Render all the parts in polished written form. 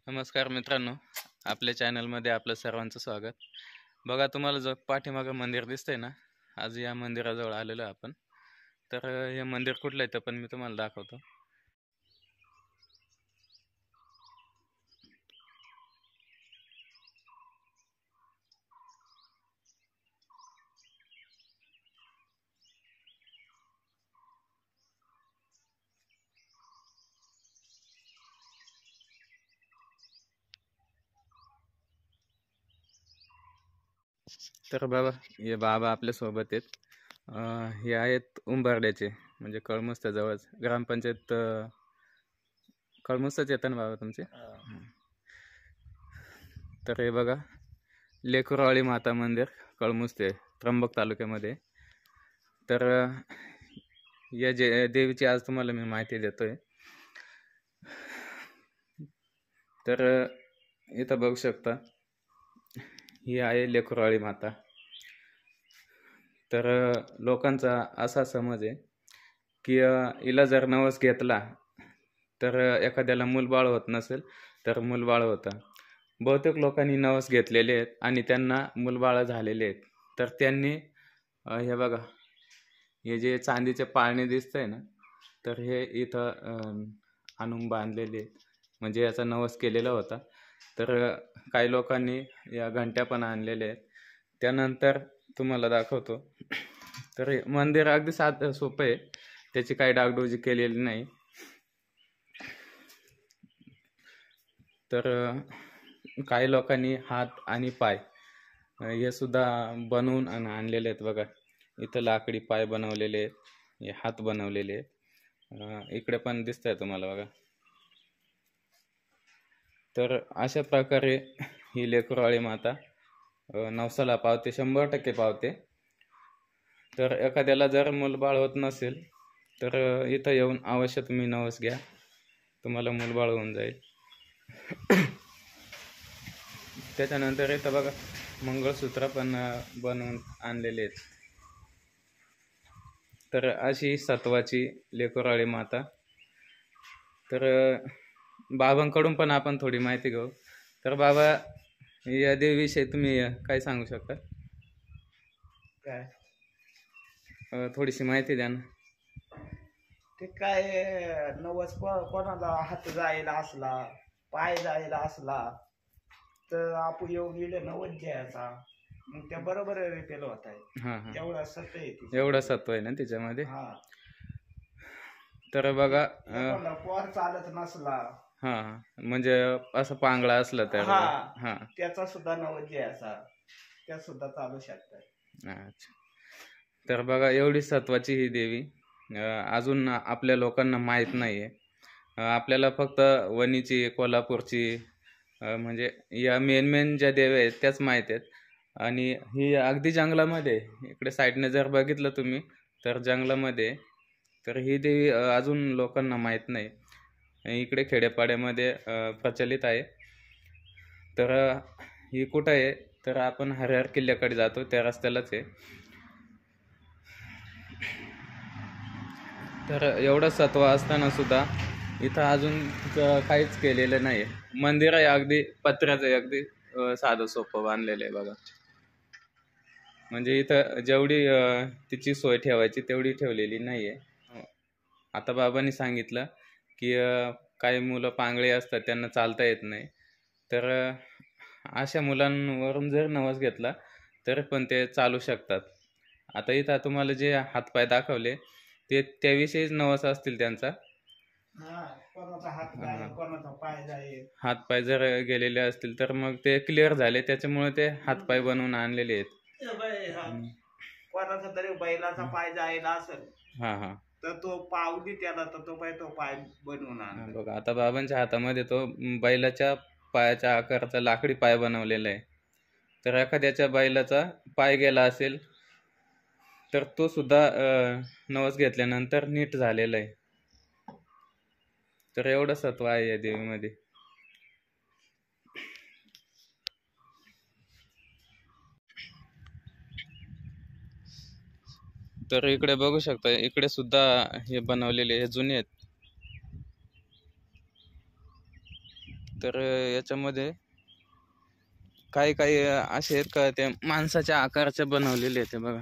नमस्कार मित्रांनो, आपल्या चॅनलमध्ये आपलं सर्वांचं स्वागत. बघा, तुम्हाला जो पाठीमागं मंदिर दिसतंय ना, आज या मंदिराजवळ आलेलो आहे आपण. तर हे मंदिर कुठलं आहे ते पण मी तुम्हाला दाखवतो. तर बाबा, हे बाबा आपल्या सोबत आहेत. हे आहेत उंबरड्याचे, म्हणजे कळमुस्त्याजवळच ग्रामपंचायत. कळमुस्तच येतं ना बाबा तुमचे? तर हे बघा, लेकरवाळी माता मंदिर, कळमुस्ते, त्र्यंबक तालुक्यामध्ये. तर या देवीची आज तुम्हाला मी माहिती देतोय. तर इथं बघू शकता, ही आहे लेकरवाळी माता. तर लोकांचा असा समज आहे की हिला जर नवस घेतला तर एखाद्याला मूलबाळ होत नसेल तर मूलबाळ होतं. बहुतेक लोकांनी नवस घेतलेले आहेत आणि त्यांना मूलबाळ झालेले आहेत. तर त्यांनी हे बघा, हे जे चांदीचे पाळणे दिसतंय ना, तर हे इथं आणून बांधलेले आहेत, म्हणजे याचा नवस केलेला होता. तर काही लोकांनी या घंट्या पण आणलेल्या आहेत. त्यानंतर तुम्हाला दाखवतो. तर मंदिर अगदी साधं सोपं आहे, त्याची काही डागडुजी केलेली नाही. तर काही लोकांनी हात आणि पाय हे सुद्धा बनवून आणलेले आहेत. बघा, इथं लाकडी पाय बनवलेले आहेत, हे हात बनवलेले आहेत. इकडे पण दिसत आहे तुम्हाला बघा. तर अशा प्रकारे ही लेकरवाळी माता नवसाला पावते, 100% पावते. तर एखाद्याला जर मूलबाळ होत नसेल तर इथं येऊन अवश्य तुम्ही नवस घ्या, तुम्हाला मूलबाळ होऊन जाईल. त्याच्यानंतर इथं बघा, मंगळसूत्र पण बनवून आणलेले आहेत. तर अशी सत्वाची लेकरवाळी माता. तर बाबांकडून पण आपण थोडी माहिती घेऊ. तर बाबा, या देवीविषयी तुम्ही काय सांगू शकता? काय थोडीशी माहिती द्या ना. ते काय नवस कोणाला हात जायला असला, पाय जायला असला तर आपण येऊन गेले नवस घ्यायचा, मग त्या बरोबर रिपेल होत आहे. हां हां, एवढा सत्य आहे तिच्यामध्ये. एवढा सत्व आहे ना त्याच्यामध्ये. हा, तर बघा, एखादा पोर चालत नसला, हां, म्हणजे असं पांगळा असलं तर हा, हां, त्याचा सुद्धा नवस घ्यायचा, त्या सुद्धा चालू शकतात. अच्छा. तर बघा, एवढी सत्वाची ही देवी अजून आपल्या लोकांना माहीत नाही आहे. आपल्याला फक्त वणीची, कोल्हापूरची, म्हणजे या मेन ज्या देवी आहेत त्याच माहीत आहेत. आणि ही अगदी जंगलामध्ये, इकडे साईडने जर बघितलं तुम्ही तर जंगलामध्ये. तर ही देवी अजून लोकांना माहीत नाही. इकडे खेड्यापाड्यामध्ये प्रचलित आहे. तर ही कुठं आहे तर आपण हरिहर किल्ल्याकडे जातो त्या रस्त्यालाच आहे. तर एवढं सत्व असताना सुद्धा इथं अजून काहीच केलेलं नाही. मंदिर आहे अगदी पत्र्याचं आहे, अगदी साधं सोपं बांधलेलं आहे बघा. म्हणजे इथं जेवढी तिची सोय ठेवायची तेवढी ठेवलेली नाही आहे. आता बाबांनी सांगितलं की काही मुलं पांगळे असतात, त्यांना चालता येत नाही. तर अशा मुलांवरून जर नवस घेतला तर पण ते चालू शकतात. आता इथं तुम्हाला जे हातपाय दाखवले ते त्याविषयीच नवस असतील त्यांचा. कोणाचा हात जाईल, कोणाचा पाय जाईल. हातपाय जर गेलेले असतील तर मग ते क्लिअर झाले, त्याच्यामुळे ते हातपाय बनवून आणलेले आहेत. कोणाचा तरी बैलाचा पाय जायला असेल हां हां, तर तो पावली त्याला, तर तो पाय बनवून आणला. बघा, आता बाबांच्या हातामध्ये तो बैलाच्या पायाच्या आकाराचा लाकडी पाय बनवलेला आहे. तर एखाद्याच्या बैलाचा पाय गेला असेल तर तो सुद्धा नवस घेतल्यानंतर नीट झालेला आहे. तर एवढं सत्व आहे या देवीमध्ये. तर इकडे बघू शकता, इकडे सुद्धा हे बनवलेले हे जुने आहेत. तर याच्यामध्ये काही काही असे आहेत का ते माणसाच्या आकाराचे बनवलेले आहेत. बघा,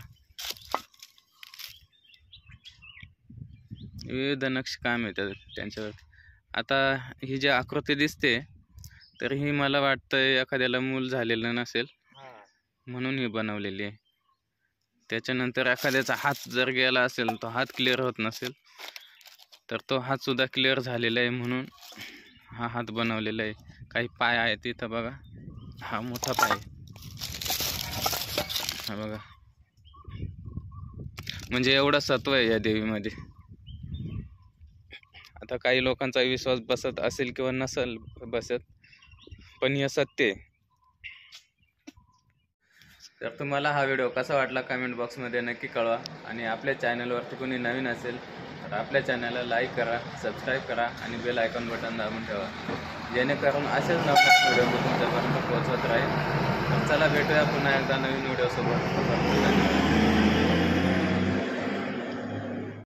विविध नक्षीकाम येतात त्यांच्यावर. आता ही जी आकृती दिसते तर ही मला वाटतं एखाद्याला मूल झालेलं नसेल म्हणून ही बनवलेली आहे. त्याच्यानंतर एखाद्याचा हात जर गेला असेल, तो हात क्लिअर होत नसेल, तर तो हात सुद्धा क्लिअर झालेला आहे म्हणून हा हात बनवलेला आहे. काही पाय आहेत इथं बघा, हा मोठा पाय, हा बघा, म्हणजे एवढा सत्व आहे या देवीमध्ये. आता काही लोकांचा विश्वास बसत असेल किंवा नसेल बसत, पण हे सत्य आहे. तर तुम्हाला हा व्हिडिओ कसा वाटला कमेंट बॉक्समध्ये नक्की कळवा. आणि आपल्या चॅनलवरती कोणी नवीन असेल तर आपल्या चॅनलला लाईक करा, सबस्क्राईब करा आणि बेल आयकॉन बटन दाबून ठेवा, जेणेकरून असेच नवीन व्हिडिओ मी तुमच्यापर्यंत पोहोचवत राहील. तर चला भेटूया पुन्हा एकदा नवीन व्हिडिओसोबत.